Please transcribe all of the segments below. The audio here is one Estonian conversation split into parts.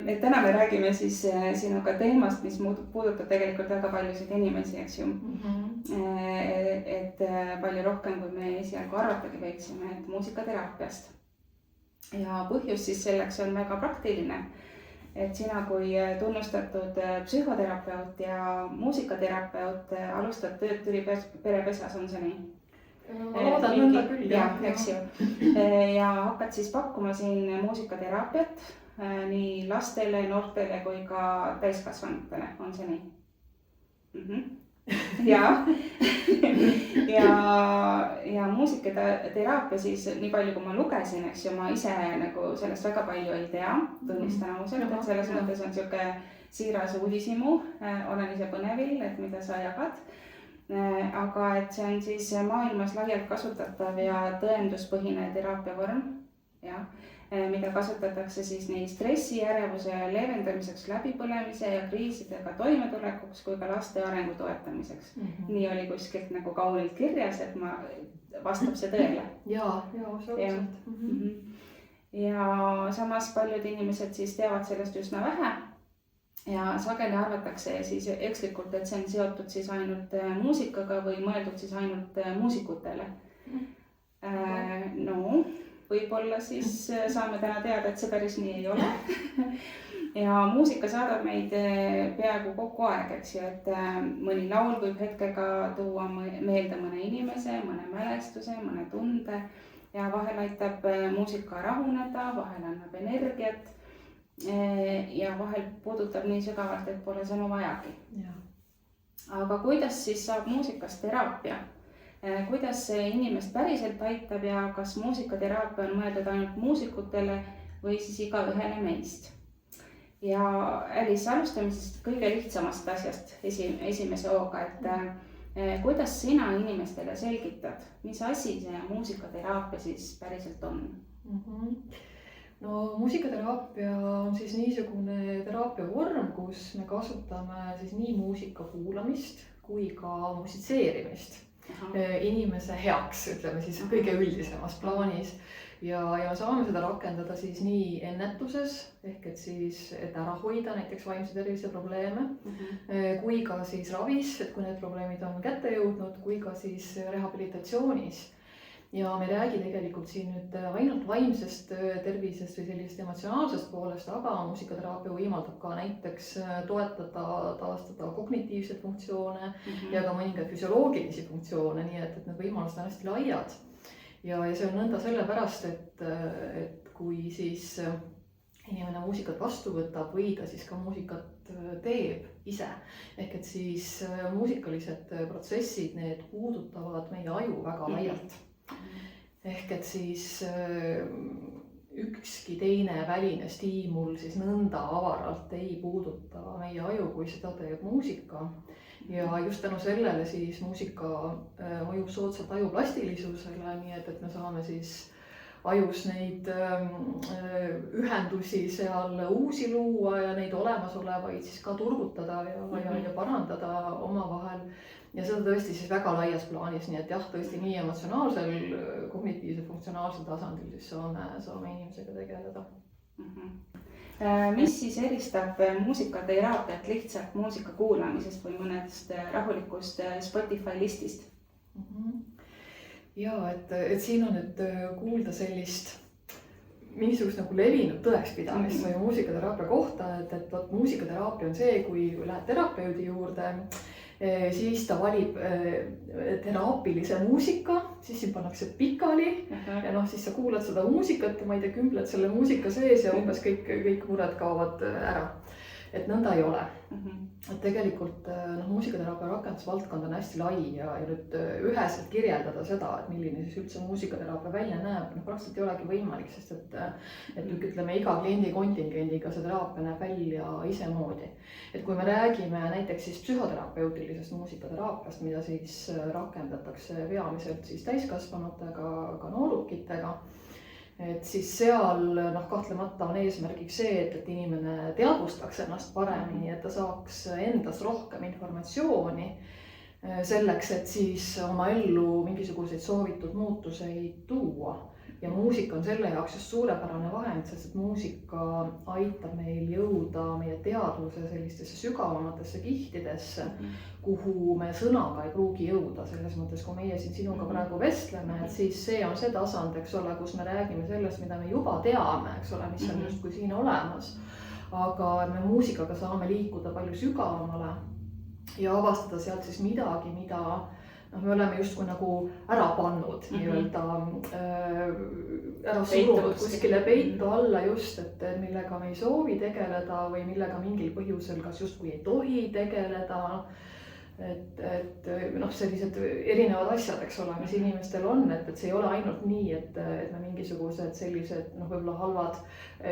et täna me räägime siis sinuga teemast, mis puudutab tegelikult väga paljusid inimesi, eks ju. Et palju rohkem, kui me esialgu arvatagi võiksime, et muusikateraapiast. Ja põhjus siis selleks on väga praktiline. Et sina kui tunnustatud psühhoterapeut ja muusikaterapeut alustad tööd Türi perepesas, on see nii? Loodan nõnda küll. Jah, eks ju. Ja hakkad siis pakkuma siin muusikateraapiat nii lastele, noortele kui ka täiskasvanutele, on see nii? Ja muusikateraapia siis, nii palju kui ma lugesin, eks ju, ma ise nagu sellest väga palju ei tea, tunnistan ausalt, et selles mõttes on siuke siiras uudishimu, olen ise põnevil, et mida sa jagad. Aga et see on siis maailmas laialt kasutatav ja tõenduspõhine teraapiavorm, mida kasutatakse siis nii stressi, ärevuse leevendamiseks, läbipõlemise ja kriisidega toimetulekuks kui ka laste arengu toetamiseks. Nii oli kuskilt nagu kaunilt kirjas, et vastab see tõele. Jaa, absoluutselt. Ja samas paljud inimesed siis teavad sellest üsna vähe. Ja sageli arvatakse siis ekslikult, et see on seotud siis ainult muusikaga või mõeldud siis ainult muusikutele. No, võib-olla siis saame täna teada, et see päris nii ei ole. Ja muusika saadab meid peaaegu kogu aeg, eks ju, et mõni laul võib hetkega tuua meelde mõne inimese, mõne mälestuse, mõne tunde ja vahel aitab muusika rahuneda, vahel annab energiat. Ja vahel puudutab nii sügavalt, et pole sõnu vajagi. Aga kuidas siis saab muusikast teraapia? Kuidas see inimest päriselt aitab ja kas muusikateraapia on mõeldud ainult muusikutele või siis igaühele meist? Ja Alice, alustame siis kõige lihtsamast asjast esimese hooga, et kuidas sina inimestele selgitad, mis asi see muusikateraapia siis päriselt on? No muusikateraapia on siis niisugune teraapiavorm, kus me kasutame siis nii muusika kuulamist kui ka musitseerimist inimese heaks, ütleme siis kõige üldisemas plaanis. Ja saame seda rakendada siis nii ennetuses, ehk et ära hoida näiteks vaimse tervise probleeme, kui ka siis ravis, et kui need probleemid on kätte jõudnud, kui ka siis rehabilitatsioonis. Ja me räägi tegelikult siin nüüd ainult vaimsest tervisest või sellisest emotsionaalsest poolest, aga muusikateraapia võimaldab ka näiteks toetada, taastada kognitiivseid funktsioone ja ka mõningaid füsioloogilisi funktsioone, nii et need võimalused on hästi laiad. Ja see on nõnda sellepärast, et kui siis inimene muusikat vastu võtab või ta siis ka muusikat teeb ise, ehk et siis muusikalised protsessid, need puudutavad meie aju väga laialt. Ehk et siis ükski teine väline stiimul siis nõnda avaralt ei puuduta meie aju, kui seda teeb muusika. Ja just tänu sellele siis muusika mõjub soodsalt aju plastilisusele, nii et me saame siis ajus neid ühendusi seal uusi luua ja neid olemasolevaid siis ka turgutada ja parandada omavahel. Ja seda tõesti siis väga laias plaanis, nii et jah, tõesti nii emotsionaalsel, kognitiivsel, funktsionaalsel tasandil siis saame inimesega tegeleda. Mis siis eristab muusikateraapiat lihtsalt muusika kuulamisest või mõnedest rahulikust Spotify listist? Jaa, et siin on nüüd kuulda sellist mingisugust nagu levinud tõekspidamist või muusikateraapia kohta, et muusikateraapia on see, kui lähed terapeudi juurde, siis ta valib teraapilise muusika, siis siin pannakse pikali ja siis sa kuulad seda muusikat ja ma ei tea, kümpled selle muusika sees ja umbes kõik mured kaovad ära. Et nõnda ei ole. Et tegelikult muusikateraapia rakendusvaldkond on hästi lai ja nüüd üheselt kirjeldada seda, et milline siis üldse muusikateraapia välja näeb, praktiliselt ei olegi võimalik, sest et ütleme iga kliendi kontingendiga see teraapia näeb välja isemoodi. Et kui me räägime näiteks siis psühhoterapeutilisest muusikateraapiast, mida siis rakendatakse peamiselt siis täiskasvanutega, ka noorukitega, et siis seal kahtlemata on eesmärgiks see, et inimene teadvustaks ennast paremini, et ta saaks endast rohkem informatsiooni selleks, et siis oma ellu mingisuguseid soovitud muutuseid tuua. ja muusika on selle jaoks just suurepärane vahend, sest et muusika aitab meil jõuda meie teadvuse sellistesse sügavamatesse kihtidesse, kuhu me sõnaga ei pruugi jõuda. Selles mõttes, kui meie siin sinuga praegu vestleme, et siis see on see tasand, eks ole, kus me räägime sellest, mida me juba teame, eks ole, mis on justkui siin olemas. Aga me muusikaga saame liikuda palju sügavamale ja avastada sealt siis midagi, mida me oleme justkui nagu ära pannud, nii-öelda ära surunud kuskile peitu alla just, et millega me ei soovi tegeleda või millega mingil põhjusel kas justkui ei tohi tegeleda. Et sellised erinevad asjad, eks ole, mis inimestel on, et see ei ole ainult nii, et me mingisugused sellised võib-olla halvad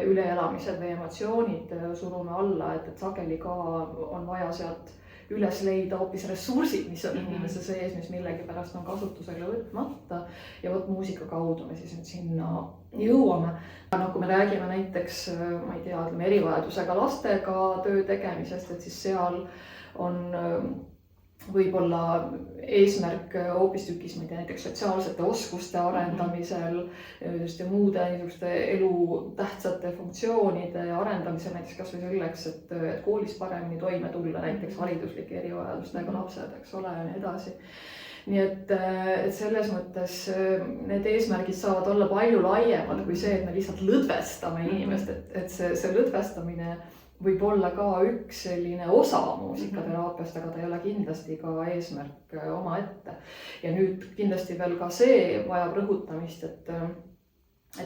üleelamised või emotsioonid surume alla, et sageli ka on vaja sealt üles leida hoopis ressursid, mis on inimese sees, mis millegipärast on kasutusele võtmata ja muusika kaudu me siis nüüd sinna jõuame. Kui me räägime näiteks, ma ei tea, erivajadusega lastega töö tegemisest, et siis seal on võib-olla eesmärk hoopistükkis, ma ei tea, näiteks sotsiaalsete oskuste arendamisel ja muude niisuguste elu tähtsate funktsioonide arendamisel, näiteks kas või selleks, et koolis paremini toime tulla, näiteks hariduslike erivajadustega lapsed, eks ole, ja nii edasi. Nii et selles mõttes need eesmärgid saavad olla palju laiemad kui see, et me lihtsalt lõdvestame inimest, et see lõdvestamine võib olla ka üks selline osa muusikateraapiast, aga ta ei ole kindlasti ka eesmärk omaette. Ja nüüd kindlasti veel ka see vajab rõhutamist, et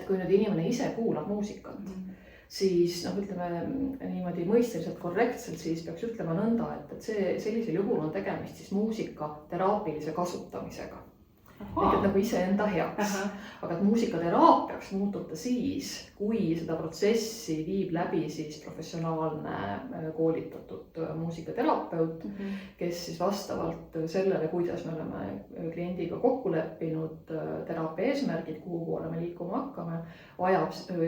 kui nüüd inimene ise kuulab muusikat, siis ütleme niimoodi mõisteliselt korrektselt, siis peaks ütlema nõnda, et sellisel juhul on tegemist siis muusika teraapilise kasutamisega. Ehk et nagu iseenda heaks. Aga et muusikateraapia muutub ta siis, kui seda protsessi viib läbi siis professionaalne koolitatud muusikaterapeut, kes siis vastavalt sellele, kuidas me oleme kliendiga kokku leppinud teraapia eesmärgid, kuhu poole me liikuma hakkame,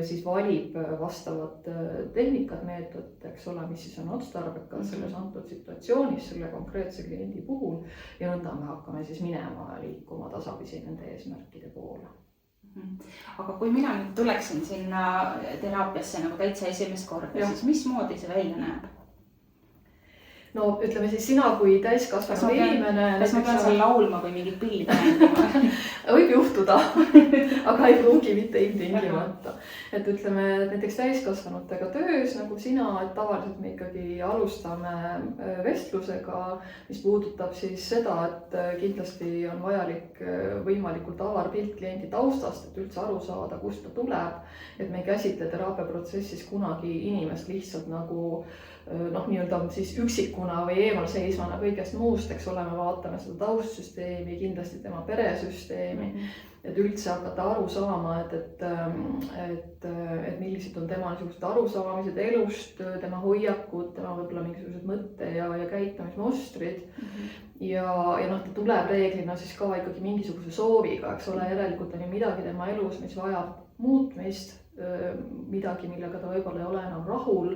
siis valib vastavad tehnikad, meetod, eks ole, mis siis on otstarbekas selles antud situatsioonis, selle konkreetse kliendi puhul ja nõnda me hakkame siis minema ja liikuma tasapisi nende eesmärkide poole. Aga kui mina nüüd tuleksin sinna teraapiasse nagu täitsa esimest korda, siis mismoodi see välja näeb? No ütleme siis sina kui täiskasvanud inimene. Kas ma pean seal laulma või mingit pilli mängima? Võib juhtuda, aga ei pruugi mitte ilmtingimata. Et ütleme näiteks täiskasvanutega töös nagu sina, et tavaliselt me ikkagi alustame vestlusega, mis puudutab siis seda, et kindlasti on vajalik võimalikult avar pilt kliendi taustast, et üldse aru saada, kust ta tuleb. Et me ei käsitle teraapiaprotsessis kunagi inimest lihtsalt nagu nii-öelda siis üksikuna või eemalseisvana kõigest muust, eks ole, me vaatame seda taustsüsteemi, kindlasti tema peresüsteemi, et üldse hakata aru saama, et millised on tema niisugused arusaamised elust, tema hoiakud, tema võib-olla mingisugused mõtte ja käitumismustrid. Ja ta tuleb reeglina siis ka ikkagi mingisuguse sooviga, eks ole, järelikult on ju midagi tema elus, mis vajab muutmist, midagi, millega ta võib-olla ei ole enam rahul,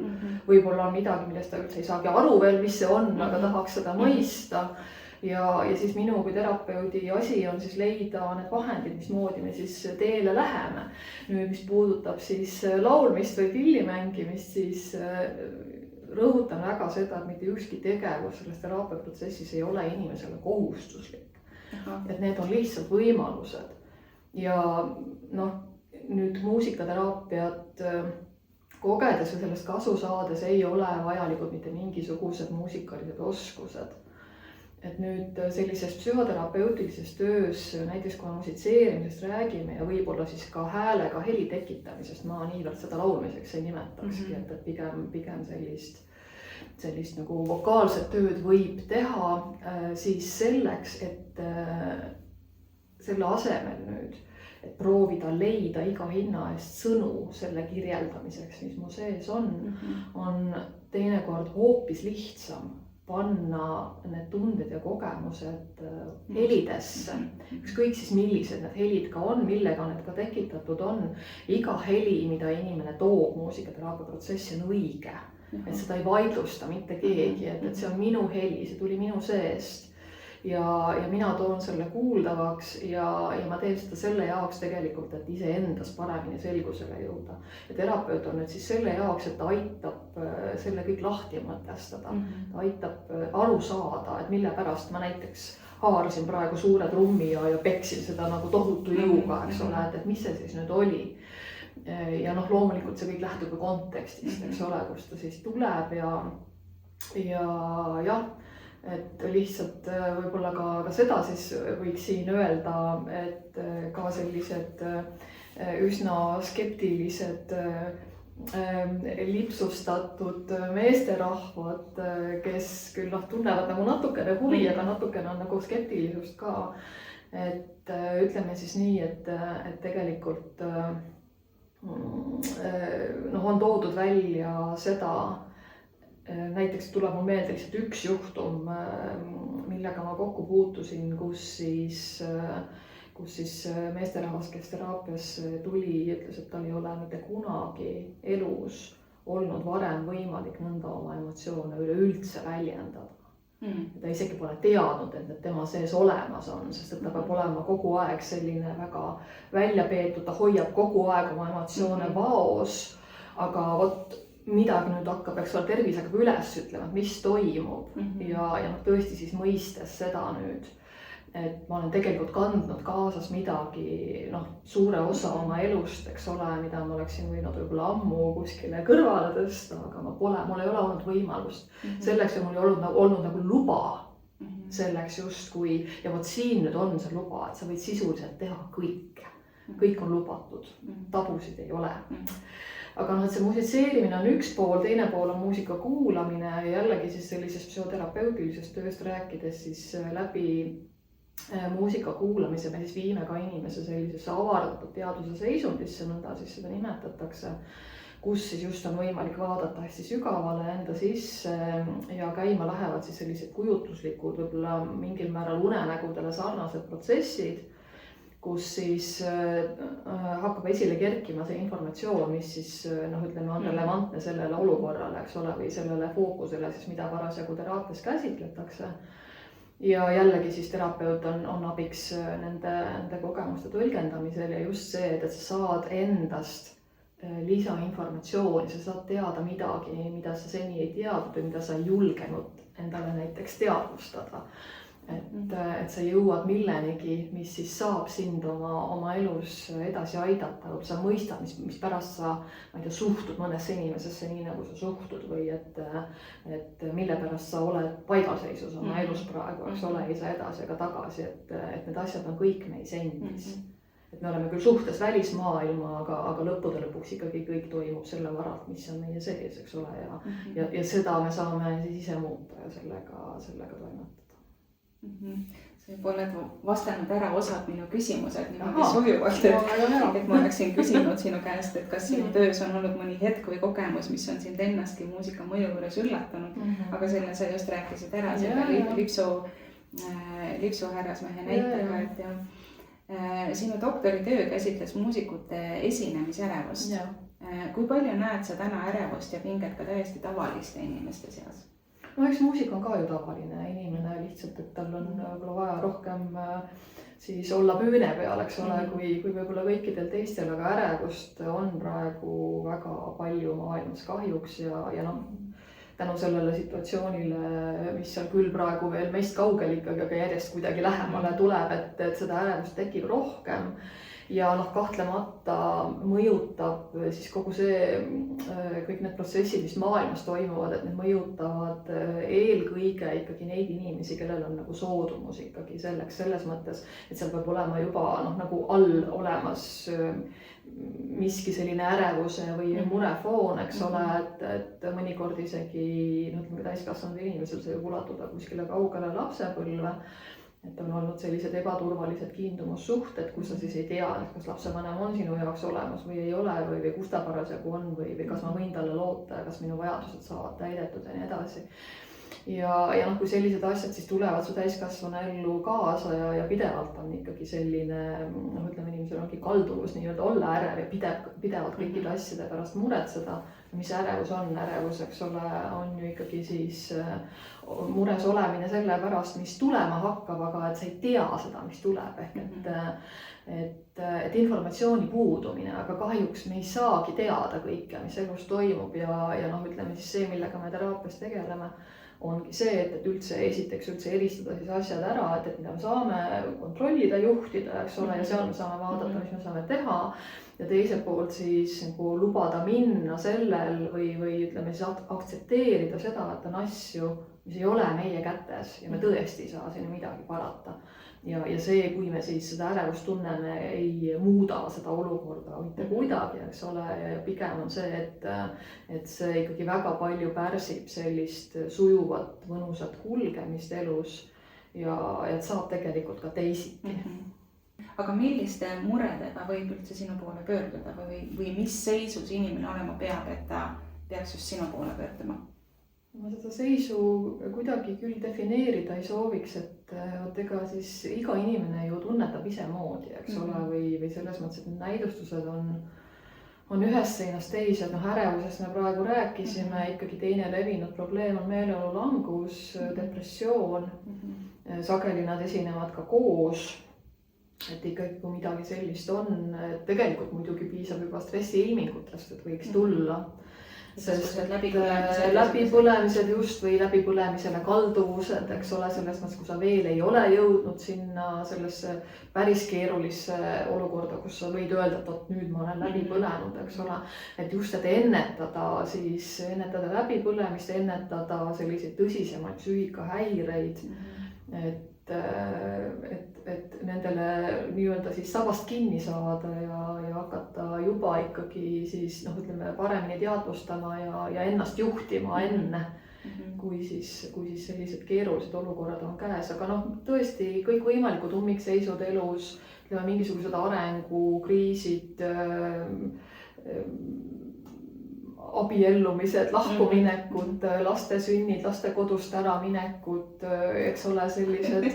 võib-olla on midagi, millest ta üldse ei saagi aru veel, mis see on, aga tahaks seda mõista. Ja siis minu kui terapeudi asi on siis leida need vahendid, mismoodi me siis teele läheme. Nüüd, mis puudutab siis laulmist või pillimängimist, siis rõhutan väga seda, et mitte ükski tegevus selles teraapiaprotsessis ei ole inimesele kohustuslik. Et need on lihtsalt võimalused. Ja nüüd muusikateraapiat kogedes või sellest kasu saades ei ole vajalikud mitte mingisugused muusikalised oskused. Et nüüd sellises psühhoterapeutilises töös, näiteks kui musitseerimisest räägime ja võib-olla siis ka häälega heli tekitamisest, ma niivõrd seda laulmiseks ei nimetakski, et pigem sellist nagu vokaalset tööd võib teha, siis selleks, et selle asemel nüüd, et proovida leida iga hinna eest sõnu selle kirjeldamiseks, mis mu sees on teinekord hoopis lihtsam panna need tunded ja kogemused helidesse. Ükskõik siis millised need helid ka on, millega need ka tekitatud on. Iga heli, mida inimene toob muusikateraapia protsessi, on õige. Et seda ei vaidlusta mitte keegi, et see on minu heli, see tuli minu seest. ja mina toon selle kuuldavaks ja ma teen seda selle jaoks tegelikult, et iseendas paremini selgusele jõuda. Ja terapeut on nüüd siis selle jaoks, et ta aitab selle kõik lahti mõtestada, ta aitab aru saada, et mille pärast ma näiteks haarasin praegu suure trummi ja peksin seda nagu tohutu jõuga, eks ole, et mis see siis nüüd oli. Ja noh, loomulikult see kõik lähtub ka kontekstist, eks ole, kust ta siis tuleb ja jah, et lihtsalt võib-olla ka seda siis võiks siin öelda, et ka sellised üsna skeptilised lipsustatud meesterahvad, kes küll tunnevad nagu natukene huvi, aga natukene on nagu skeptilisust ka. Et ütleme siis nii, et tegelikult on toodud välja seda, näiteks tuleb mul meelde lihtsalt üks juhtum, millega ma kokku puutusin, kus siis meesterahvas, kes teraapiasse tuli, ütles, et tal ei ole mitte kunagi elus olnud varem võimalik nõnda oma emotsioone üleüldse väljendada. Ta isegi pole teadnud, et need tema sees olemas on, sest et ta peab olema kogu aeg selline väga välja peetud, ta hoiab kogu aeg oma emotsioone vaos, aga vot midagi nüüd hakkab, eks ole, tervis hakkab üles ütlema, et mis toimub ja tõesti siis mõistes seda nüüd, et ma olen tegelikult kandnud kaasas midagi, suure osa oma elust, eks ole, mida ma oleksin võinud võib-olla ammu kuskile kõrvale tõsta, aga mul ei ole olnud võimalust. Selleks ja mul ei olnud nagu luba selleks justkui, ja vot siin nüüd on see luba, et sa võid sisuliselt teha kõike. Kõik on lubatud, tabusid ei ole. Aga et see musitseerimine on üks pool, teine pool on muusika kuulamine ja jällegi siis sellisest psühhoterapeutilisest tööst rääkides siis läbi muusika kuulamise me siis viime ka inimese sellisesse avardatud teaduse seisundisse, nõnda siis seda nimetatakse, kus siis just on võimalik vaadata hästi sügavale enda sisse ja käima lähevad siis sellised kujutluslikud, võib-olla mingil määral unenägudele sarnased protsessid, kus siis hakkab esile kerkima see informatsioon, mis siis ütleme on relevantne sellele olukorrale, eks ole, või sellele fookusele siis, mida parasjagu teraapias käsitletakse. Ja jällegi siis terapeut on abiks nende kogemuste tõlgendamisel ja just see, et sa saad endast lisainformatsiooni, sa saad teada midagi, mida sa seni ei teadnud või mida sa ei julgenud endale näiteks teadvustada. Et sa jõuad millenigi, mis siis saab sind oma elus edasi aidata, sa mõistad, mis pärast sa suhtud mõnesse inimesesse nii, nagu sa suhtud või et mille pärast sa oled paigalseisus oma elus praegu, eks ole, ei saa edasi ega tagasi, et need asjad on kõik meis endis. Et me oleme küll suhtes välismaailma, aga lõppude lõpuks ikkagi kõik toimub selle varalt, mis on meie sees, eks ole, ja seda me saame siis ise muuta ja sellega toimetada. Sa juba oled vastanud ära osad minu küsimused niimoodi sujuvalt, et ma oleksin küsinud sinu käest, et kas sinu töös on olnud mõni hetk või kogemus, mis on sind ennastki muusika mõju juures üllatanud, aga selle sa just rääkisid ära selle lipsu härrasmehe näitega, et sinu doktoritöö käsitles muusikute esinemisärevust. Kui palju näed sa täna ärevust ja pinget ka täiesti tavaliste inimeste seas? Eks muusik on ka ju tavaline inimene lihtsalt, et tal on vaja rohkem siis olla püüne peal, eks ole, kui võib-olla kõikidel teistel, aga ärevust on praegu väga palju maailmas kahjuks ja tänu sellele situatsioonile, mis on küll praegu veel meist kaugel ikkagi, aga järjest kuidagi lähemale tuleb, et seda ärevust tekib rohkem. Ja kahtlemata mõjutab siis kogu see, kõik need protsessid, mis maailmas toimuvad, et need mõjutavad eelkõige ikkagi neid inimesi, kellel on nagu soodumus ikkagi selles mõttes, et seal peab olema juba nagu all olemas miski selline ärevuse või murefoon, eks ole, et mõnikord isegi täiskasvanud inimesel see võib ulatuda kuskile kaugele lapsepõlve. Et on olnud sellised ebaturvalised kiindumussuhted, kus sa siis ei tea, kas lapsevanem on sinu jaoks olemas või ei ole või kus ta parasjagu on või kas ma võin talle loota ja kas minu vajadused saavad täidetud ja nii edasi. Ja kui sellised asjad siis tulevad su täiskasvanu ellu kaasa ja pidevalt on ikkagi selline, ütleme inimesel ongi kalduvus nii-öelda olla ärev ja pidevalt kõikide asjade pärast muretseda, mis ärevus on, ärevus, eks ole, on ju ikkagi siis mures olemine selle pärast, mis tulema hakkab, aga et sa ei tea seda, mis tuleb, ehk et informatsiooni puudumine, aga kahjuks me ei saagi teada kõike, mis elus toimub ja noh, ütleme siis see, millega me teraapias tegeleme, ongi see, et esiteks üldse eristada siis asjad ära, et mida me saame kontrollida, juhtida, eks ole, ja seal me saame vaadata, mis me saame teha. Ja teiselt poolt siis nagu lubada minna sellel või ütleme siis aktsepteerida seda, et on asju, mis ei ole meie kätes ja me tõesti ei saa sinna midagi parata. Ja see, kui me siis seda ärevust tunneme, ei muuda seda olukorda mitte kuidagi, eks ole, ja pigem on see, et see ikkagi väga palju pärsib sellist sujuvat, mõnusat kulgemist elus ja et saab tegelikult ka teisiti. Aga milliste muredega võib üldse sinu poole pöörduda või mis seisus inimene olema peab, et ta peaks just sinu poole pöörduma? Ma seda seisu kuidagi küll defineerida ei sooviks, et ega siis iga inimene ju tunnetab ise moodi, eks ole, või selles mõttes, et need näidustused on ühest seinast teise, et ärevusest me praegu rääkisime, ikkagi teine levinud probleem on meeleolu langus, depressioon, sageli nad esinevad ka koos. Et ikkagi kui midagi sellist on, tegelikult muidugi piisab juba stressiilmingutest, et võiks tulla. Sest läbipõlemised just või läbipõlemisele kalduvused, eks ole, selles mõttes, kui sa veel ei ole jõudnud sinna sellesse päris keerulisse olukorda, kus sa võid öelda, et nüüd ma olen läbi põlenud, eks ole. Et just, et ennetada läbipõlemist, ennetada selliseid tõsisemaid psüühikahäireid, et nendele nii-öelda siis sabast kinni saada ja hakata juba ikkagi siis noh, ütleme paremini teadvustama ja ennast juhtima enne, kui siis sellised keerulised olukorrad on käes. Aga noh, tõesti kõikvõimalikud ummikseisud elus, mingisugused arengukriisid, abiellumised, lahkuminekud, laste sünnid, laste kodust äraminekud, eks ole, sellised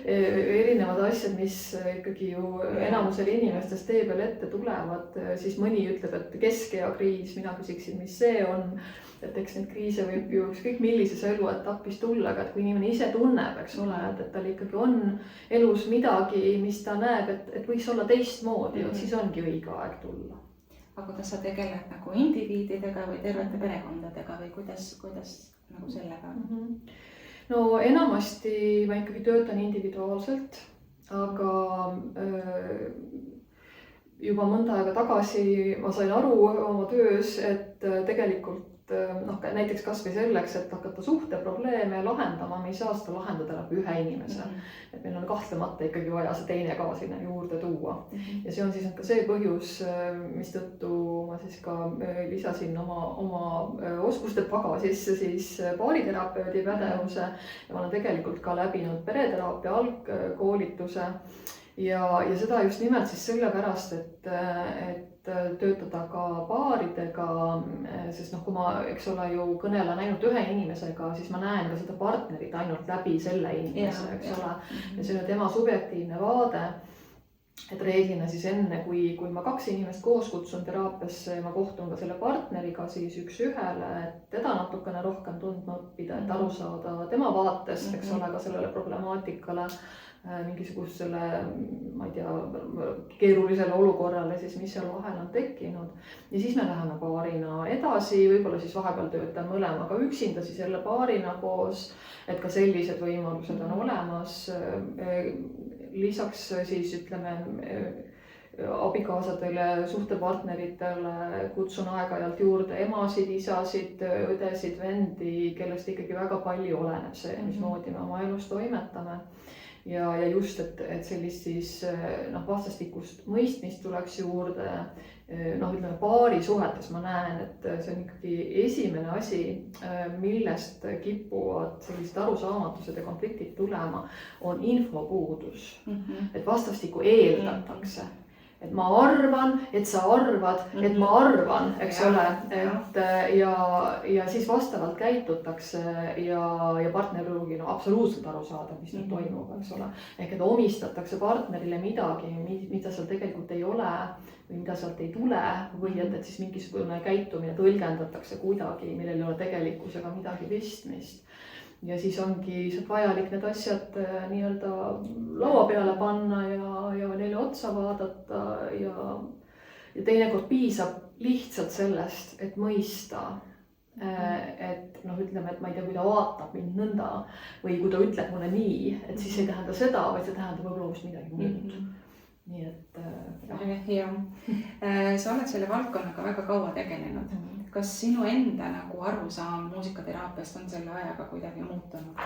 erinevad asjad, mis ikkagi ju enamusel inimestest tee peal ette tulevad, siis mõni ütleb, et keskeakriis, mina küsiksin, mis see on, et eks neid kriise võib ju ükskõik millises eluetapis tulla, aga et kui inimene ise tunneb, eks ole, et tal ikkagi on elus midagi, mis ta näeb, et võiks olla teistmoodi, siis ongi õige aeg tulla. Aga kas sa tegeled nagu indiviididega või tervete perekondadega või kuidas nagu sellega? No enamasti ma ikkagi töötan individuaalselt, aga juba mõnda aega tagasi ma sain aru oma töös, et tegelikult näiteks kas või selleks, et hakata suhteprobleeme lahendama, me ei saa seda lahendada läbi ühe inimese. Et meil on kahtlemata ikkagi vaja see teine ka sinna juurde tuua. Ja see on siis ka see põhjus, mistõttu ma siis ka lisasin oma oskuste pagasisse siis baariterapeudi pädevuse ja ma olen tegelikult ka läbinud pereteraapia algkoolituse ja seda just nimelt siis sellepärast, et töötada ka paaridega, sest kui ma, eks ole, ju kõnelen ainult ühe inimesega, siis ma näen ka seda partnerit ainult läbi selle inimese, eks ole. Ja see on tema subjektiivne vaade, et reeglina siis enne, kui ma 2 inimest koos kutsun teraapiasse ja ma kohtun ka selle partneriga siis üks ühele, et teda natukene rohkem tundma õppida, et aru saada tema vaatest, eks ole, ka sellele problemaatikale, mingisugusele, ma ei tea, keerulisele olukorrale, siis mis seal vahel on tekkinud. Ja siis me läheme paarina edasi, võib-olla siis vahepeal töötan mõlemaga üksinda, siis jälle paarina koos, et ka sellised võimalused on olemas. Lisaks siis ütleme abikaasadele, suhtepartneritele kutsun aeg-ajalt juurde emasid, isasid, õdesid, vendi, kellest ikkagi väga palju oleneb see, mismoodi me oma elus toimetame. Ja just, et sellist siis vastastikust mõistmist tuleks juurde, ütleme paari suhetes ma näen, et see on ikkagi esimene asi, millest kipuvad sellised arusaamatused ja konfliktid tulema, on infopuudus. Et vastastikku eeldatakse, et ma arvan, et sa arvad, et ma arvan, eks ole, et ja siis vastavalt käitutakse ja partner ei pruugi absoluutselt aru saada, mis nüüd toimub, eks ole. Ehk et omistatakse partnerile midagi, mida seal tegelikult ei ole või mida sealt ei tule või et siis mingisugune käitumine tõlgendatakse kuidagi, millel ei ole tegelikkusega midagi pistmist. Ja siis ongi vajalik need asjad nii-öelda laua peale panna ja neile otsa vaadata ja teinekord piisab lihtsalt sellest, et mõista, et ütleme, et ma ei tea, kui ta vaatab mind nõnda või kui ta ütleb mulle nii, et siis ei tähenda seda, vaid see tähendab võib-olla hoopis midagi muud. Nii et jah. Sa oled selle valdkonnaga väga kaua tegelenud. Kas sinu enda arusaam muusikateraapiast on selle ajaga kuidagi muutunud?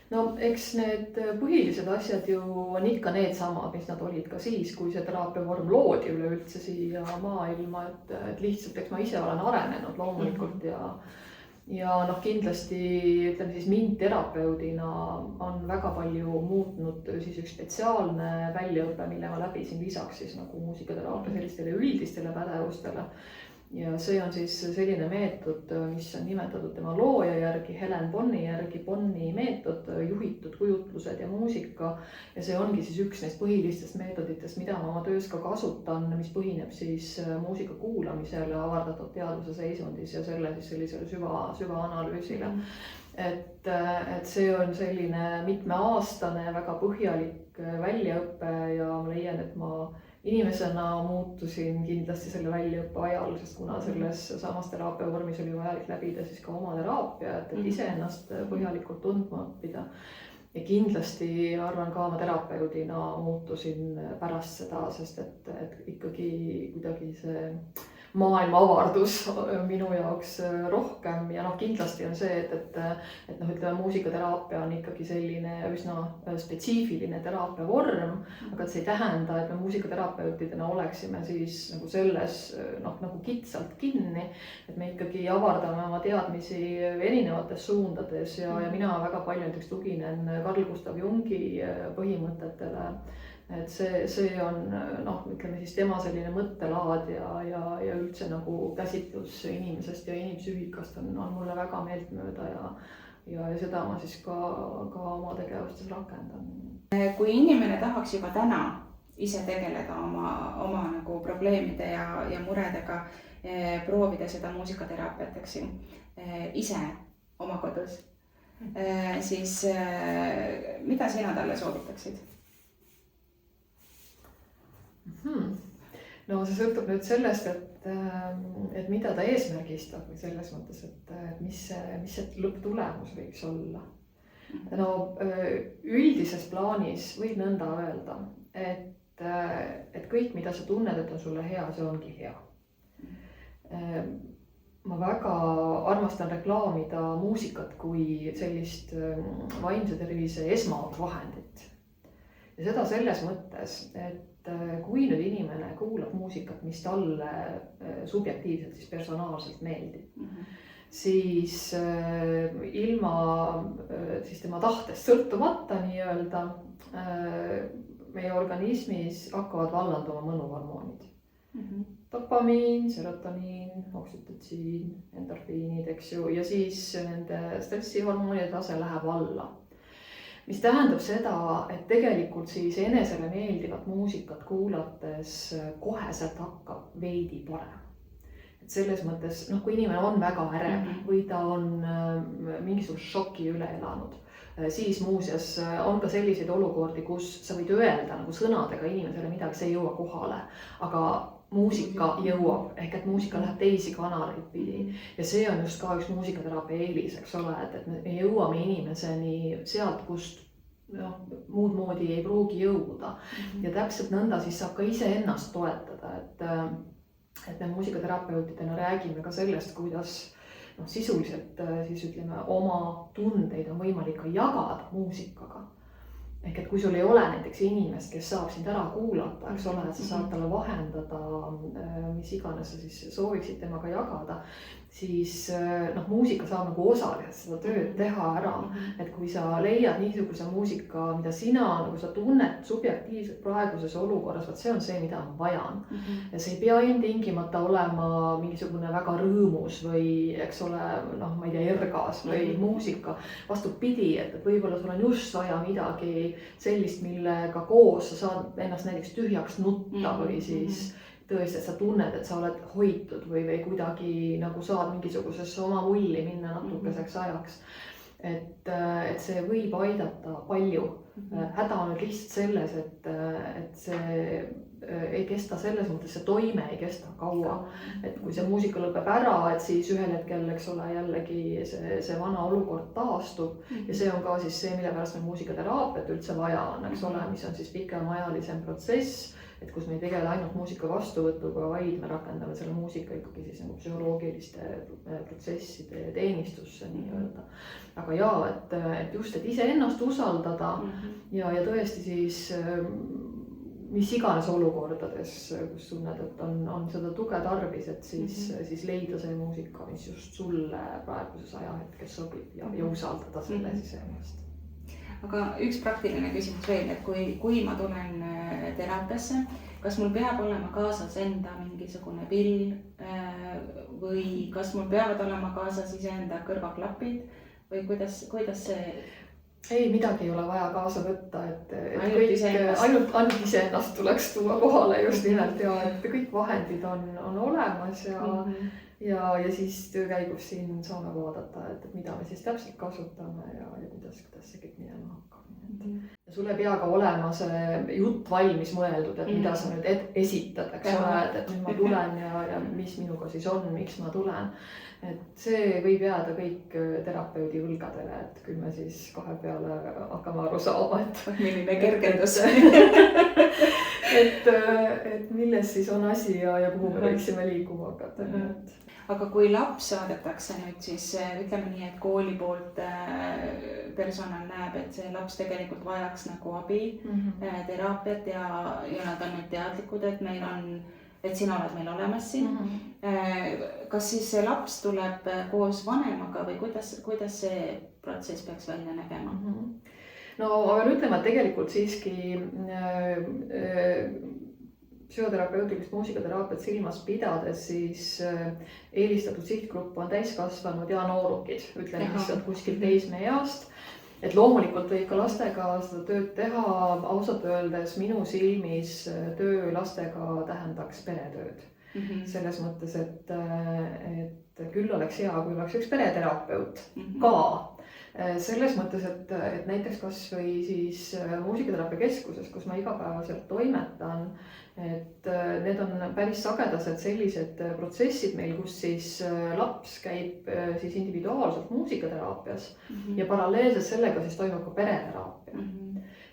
No eks need põhilised asjad ju on ikka need samad, mis nad olid ka siis, kui see teraapiavorm loodi üleüldse siia maailma, et lihtsalt eks ma ise olen arenenud loomulikult ja kindlasti ütleme siis mind terapeudina on väga palju muutnud siis üks spetsiaalne väljaõpe, mille ma läbisin lisaks siis muusikateraapia sellistele üldistele pädevustele. Ja see on siis selline meetod, mis on nimetatud tema looja järgi, Helen Bonni järgi, Bonni meetod, juhitud kujutlused ja muusika. Ja see ongi siis üks neist põhilistest meetoditest, mida ma oma töös ka kasutan, mis põhineb siis muusika kuulamisele avardatud teadvuse seisundis ja selle siis sellisele süvaanalüüsile. Et see on selline mitmeaastane, väga põhjalik väljaõpe ja ma leian, et ma inimesena muutusin kindlasti selle väljaõppe ajal, sest kuna selles samas teraapiavormis oli vajalik läbida siis ka oma teraapia, et iseennast põhjalikult tundma õppida. Ja kindlasti arvan ka oma terapeudina muutusin pärast seda, sest et ikkagi kuidagi see maailma avardus minu jaoks rohkem ja kindlasti on see, et ütleme, muusikateraapia on ikkagi selline üsna spetsiifiline teraapiavorm, aga see ei tähenda, et me muusikaterapeutidena oleksime siis selles kitsalt kinni, et me ikkagi avardame oma teadmisi erinevates suundades ja mina väga palju näiteks tuginen Carl Gustav Jungi põhimõtetele. Et see on ütleme siis tema selline mõttelaad ja üldse käsitlus inimesest ja inimpsüühikast on mulle väga meeltmööda ja seda ma siis ka oma tegevustes rakendan. Kui inimene tahaks juba täna ise tegeleda oma probleemide ja muredega, proovida seda muusikateraapiat, eks ju, ise oma kodus, siis mida sina talle soovitaksid? No see sõltub nüüd sellest, et mida ta eesmärgistab või selles mõttes, et mis see lõpptulemus võiks olla. No üldises plaanis võib nõnda öelda, et kõik, mida sa tunned, et on sulle hea, see ongi hea. Ma väga armastan reklaamida muusikat kui sellist vaimse tervise esmavahendit. Ja seda selles mõttes, et kui nüüd inimene kuulab muusikat, mis talle subjektiivselt siis personaalselt meeldib, siis ilma siis tema tahtest sõltumata nii-öelda meie organismis hakkavad vallanduma mõnuhormoonid. Dopamiin, serotoniin, oksütotsiin, endorfiinid, eks ju, ja siis nende stressihormoonide tase läheb alla. Mis tähendab seda, et tegelikult siis enesele meeldivat muusikat kuulates koheselt hakkab veidi parem. Et selles mõttes, kui inimene on väga ärev või ta on mingisugust šoki üle elanud, siis muuseas on ka selliseid olukordi, kus sa võid öelda sõnadega inimesele midagi, see ei jõua kohale, aga muusika jõuab, ehk et muusika läheb teisi kanaleid pidi. Ja see on just ka üks muusikateraapia eelis, eks ole, et me jõuame inimeseni sealt, kust muud moodi ei pruugi jõuda. Ja täpselt nõnda siis saab ka ise ennast toetada, et me muusikaterapeutidena räägime ka sellest, kuidas sisuliselt siis ütleme oma tundeid on võimalik ka jagada muusikaga. Ehk et kui sul ei ole näiteks inimest, kes saab sind ära kuulata, eks ole, et sa saad talle vahendada, mis iganes sa siis sooviksid temaga jagada. siis muusika saab nagu osaliselt seda tööd teha ära. Et kui sa leiad niisuguse muusika, mida sina nagu sa tunned subjektiivselt praeguses olukorras, vaat see on see, mida ma vajan. Ja see ei pea ilmtingimata olema mingisugune väga rõõmus või eks ole, ma ei tea, ergas või muusika. Vastupidi, et võib-olla sul on just vaja midagi sellist, millega koos sa saad ennast näiteks tühjaks nutta või siis tõesti, et sa tunned, et sa oled hoitud või kuidagi nagu saad mingisugusesse oma mulli minna natukeseks ajaks. Et see võib aidata palju. Häda on nüüd lihtsalt selles, et see ei kesta selles mõttes, see toime ei kesta kaua. Et kui see muusika lõpeb ära, et siis ühel hetkel, eks ole, jällegi see vana olukord taastub. Ja see on ka siis see, mille pärast meil muusikateraapiat üldse vaja on, eks ole, mis on siis pikemaajalisem protsess. Et kus me ei tegele ainult muusika vastuvõtuga, vaid me rakendame selle muusika ikkagi siis nagu psühholoogiliste protsesside teenistusse nii-öelda. Aga jaa, et just, et iseennast usaldada ja tõesti siis mis iganes olukordades, kus tunned, et on seda tuge tarvis, et siis leida see muusika, mis just sulle praeguses ajahetkes sobib ja usaldada selle siis ennast. Aga üks praktiline küsimus veel, et kui ma tulen teraapiasse, kas mul peab olema kaasas enda mingisugune pill või kas mul peavad olema kaasas iseenda kõrvaklapid või kuidas see? Ei, midagi ei ole vaja kaasa võtta, et ainult iseennast tuleks tuua kohale just nimelt ja et kõik vahendid on olemas ja siis töö käigus siin saame vaadata, et mida me siis täpselt kasutame ja kuidas see kõik minema hakkab. Ja sul ei pea ka olema see jutt valmis mõeldud, et mida sa nüüd esitad, eks ole, et nüüd ma tulen ja mis minuga siis on, miks ma tulen. Et see võib jääda kõik terapeudi õlgadele, et küll me siis kahe peale hakkame aru saama, et milline kergendus. et milles siis on asi ja kuhu me võiksime liikuma hakata. Aga kui laps saadetakse nüüd siis ütleme nii, et kooli poolt personal näeb, et see laps tegelikult vajaks nagu abi, teraapiat ja nad on nüüd teadlikud, et sina oled meil olemas siin. Kas siis see laps tuleb koos vanemaga või kuidas see protsess peaks välja nägema? No aga ütleme, et tegelikult siiski psühhoterapeutilist muusikateraapiat silmas pidades siis eelistatud sihtgrupp on täiskasvanud ja noorukid, ütleme lihtsalt kuskil teismeeast. Et loomulikult võib ka lastega seda tööd teha, ausalt öeldes minu silmis töö lastega tähendaks peretööd. Selles mõttes, et küll oleks hea, kui oleks üks pereterapeut ka. Selles mõttes, et näiteks kas või siis muusikateraapia keskuses, kus ma igapäevaselt toimetan, et need on päris sagedased sellised protsessid meil, kus siis laps käib siis individuaalselt muusikateraapias ja paralleelselt sellega siis toimub ka pereteraapia.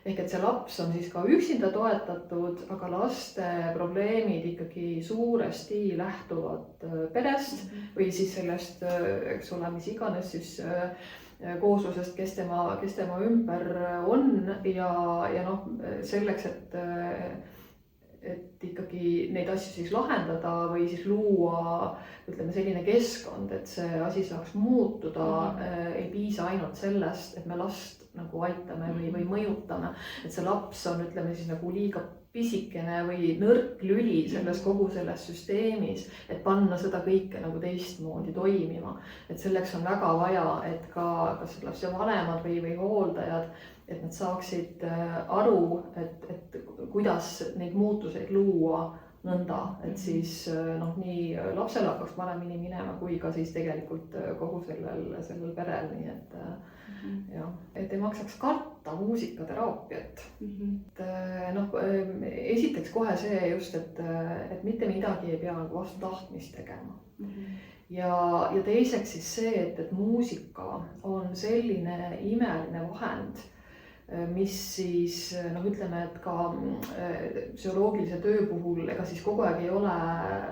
Ehk et see laps on siis ka üksinda toetatud, aga laste probleemid ikkagi suuresti lähtuvad perest või siis sellest, eks ole, mis iganes siis kooslusest, kes tema ümber on ja selleks, et ikkagi neid asju siis lahendada või siis luua, ütleme, selline keskkond, et see asi saaks muutuda, ei piisa ainult sellest, et me last nagu aitame või mõjutame, et see laps on, ütleme siis nagu liiga pisikene või nõrk lüli selles kogu selles süsteemis, et panna seda kõike nagu teistmoodi toimima. Et selleks on väga vaja, et ka kas lapse vanemad või hooldajad, et nad saaksid aru, et kuidas neid muutuseid luua nõnda, et siis nii lapsel hakkaks paremini minema kui ka siis tegelikult kogu sellel perel, nii et ei maksaks karta muusikateraapiat. Esiteks kohe see just, et mitte midagi ei pea vastu tahtmist tegema. Ja teiseks siis see, et muusika on selline imeline vahend, mis siis ütleme, et ka psühholoogilise töö puhul ega siis kogu aeg ei ole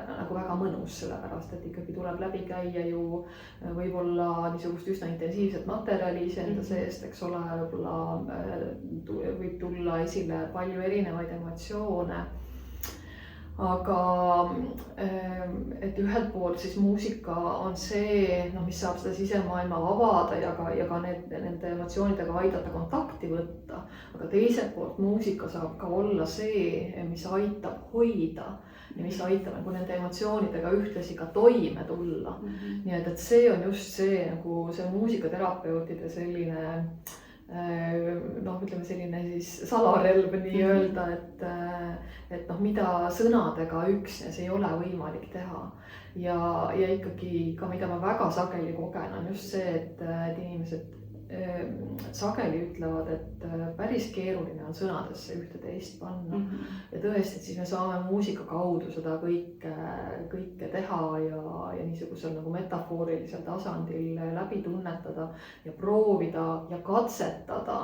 nagu väga mõnus, sellepärast et ikkagi tuleb läbi käia ju võib-olla niisugust üsna intensiivset materjali iseenda seest, eks ole, võib tulla esile palju erinevaid emotsioone. aga et ühelt poolt siis muusika on see, mis saab seda sisemaailma avada ja ka nende emotsioonidega aidata kontakti võtta. Aga teiselt poolt muusika saab ka olla see, mis aitab hoida ja mis aitab nagu nende emotsioonidega ühtlasi ka toime tulla. Nii et see on just see nagu see muusikaterapeutide selline ütleme selline siis salarelv nii-öelda, et mida sõnadega üksnes ei ole võimalik teha. Ja ikkagi ka mida ma väga sageli kogen on just see, et inimesed sageli ütlevad, et päris keeruline on sõnadesse ühte-teist panna. Ja tõesti, et siis me saame muusika kaudu seda kõike teha ja niisugusel nagu metafoorilisel tasandil läbi tunnetada ja proovida ja katsetada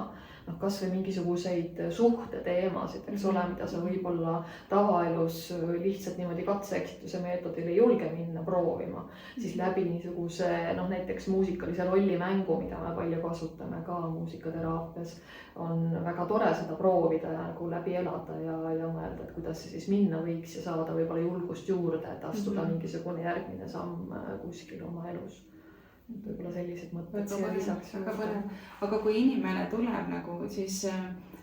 kas või mingisuguseid suhteteemasid, eks ole, mida sa võib-olla tavaelus lihtsalt niimoodi katse-eksituse meetodil ei julge minna proovima, siis läbi niisuguse näiteks muusikalise rollimängu, mida me palju kasutame ka muusikateraapias, on väga tore seda proovida ja nagu läbi elada ja mõelda, et kuidas see siis minna võiks ja saada võib-olla julgust juurde, et astuda mingisugune järgmine samm kuskil oma elus. Võib-olla sellised mõtted siia lisaks. Aga kui inimene tuleb nagu siis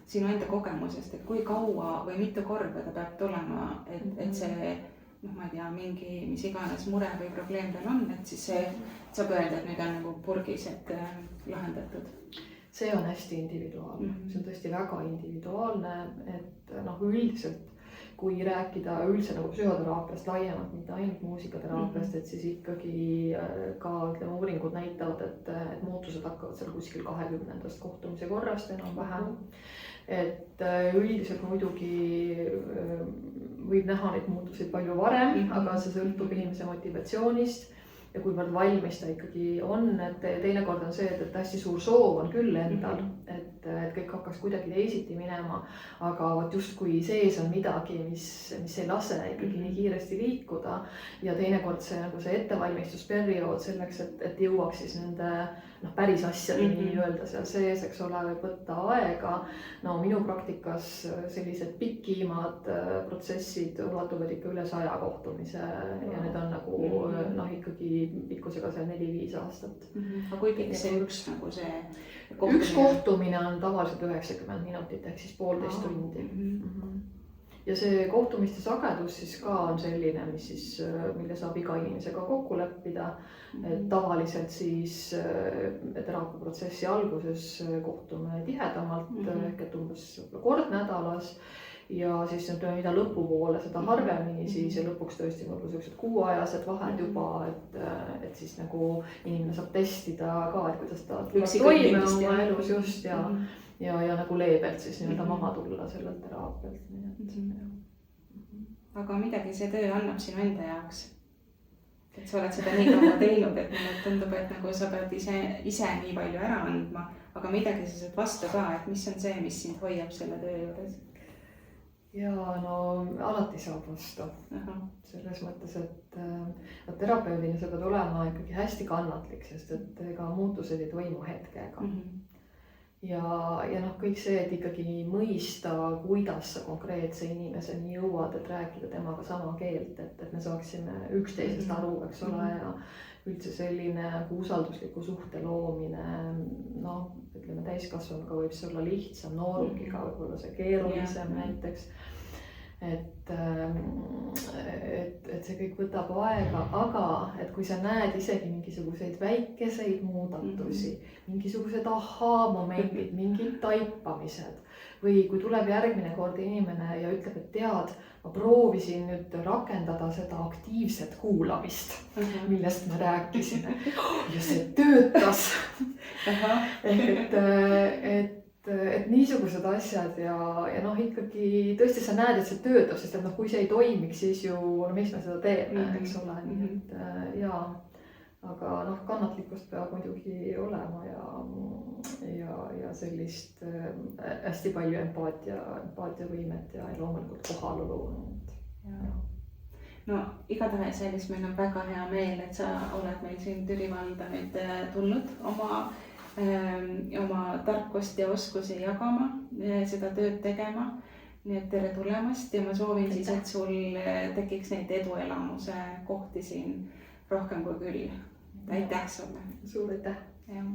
sinu enda kogemusest, et kui kaua või mitu korda ta peab tulema, et see, ma ei tea, mingi mis iganes mure või probleem tal on, et siis see saab öelda, et nüüd on nagu purgis, et lahendatud? See on hästi individuaalne. See on tõesti väga individuaalne, et üldiselt kui rääkida üldse nagu psühhoteraapiast laiemalt, mitte ainult muusikateraapiast, et siis ikkagi ka uuringud näitavad, et muutused hakkavad seal kuskil 20. kohtumise korrast enam-vähem. Et üldiselt muidugi võib näha neid muutuseid palju varem, aga see sõltub inimese motivatsioonist ja kuivõrd valmis ta ikkagi on, et teinekord on see, et hästi suur soov on küll endal, et kõik hakkaks kuidagi teisiti minema, aga justkui sees on midagi, mis ei lase ikkagi nii kiiresti liikuda ja teinekord see ettevalmistusperiood selleks, et jõuaks siis nende päris asjadeni nii-öelda seal sees, eks ole, võib võtta aega. Minu praktikas sellised pikimad protsessid ulatuvad ikka üle 100 kohtumise ja need on nagu ikkagi pikkusega seal 4-5 aastat. Aga kui pikk see üks kohtumine? Üks kohtumine on tavaliselt 90 minutit ehk siis 1,5 tundi. Ja see kohtumiste sagedus siis ka on selline, mille saab iga inimesega kokku leppida. Tavaliselt siis teraapiaprotsessi alguses kohtume tihedamalt, ehk et umbes kord nädalas. Ja siis mida lõpupoole seda harvemini siis ja lõpuks tõesti sellised kuuajased vahed juba, et siis nagu inimene saab testida ka, et kuidas ta toime oma elus just ja nagu leebelt siis maha tulla sellelt teraapialt. Aga midagi see töö annab sinu enda jaoks? Et sa oled seda nii kaua teinud, et mulle tundub, et nagu sa pead ise nii palju ära andma, aga midagi sa saad vastu ka, et mis on see, mis sind hoiab selle töö juures? Ja alati saab vastu. Selles mõttes, et terapeudina sa pead olema ikkagi hästi kannatlik, sest et ega muutused ei toimu hetkega. Ja kõik see, et ikkagi mõista, kuidas sa konkreetse inimeseni jõuad, et rääkida temaga sama keelt, et me saaksime üksteisest aru, eks ole, ja üldse selline usaldusliku suhte loomine, ütleme täiskasvanuga võib see olla lihtsam, noorukiga võib olla see keerulisem näiteks. Et see kõik võtab aega, aga et kui sa näed isegi mingisuguseid väikeseid muudatusi, mingisugused ahaa-momendid, mingid taipamised või kui tuleb järgmine kord inimene ja ütleb, et tead, ma proovisin nüüd rakendada seda aktiivset kuulamist, millest me rääkisime ja see töötas. Et niisugused asjad ja ikkagi tõesti sa näed, et see töötab, sest et kui see ei toimiks, siis ju miks me seda teeme, eks ole, nii et aga kannatlikkust peab muidugi olema ja sellist hästi palju empaatiavõimet ja loomulikult kohalolu. No igatahes Elis, meil on väga hea meel, et sa oled meil siin Türi valda nüüd tulnud oma tarkust ja oskusi jagama, seda tööd tegema. nii et tere tulemast ja ma soovin siis, et sul tekiks neid eduelamuse kohti siin rohkem kui küll. Aitäh sulle. Suur aitäh. Jah.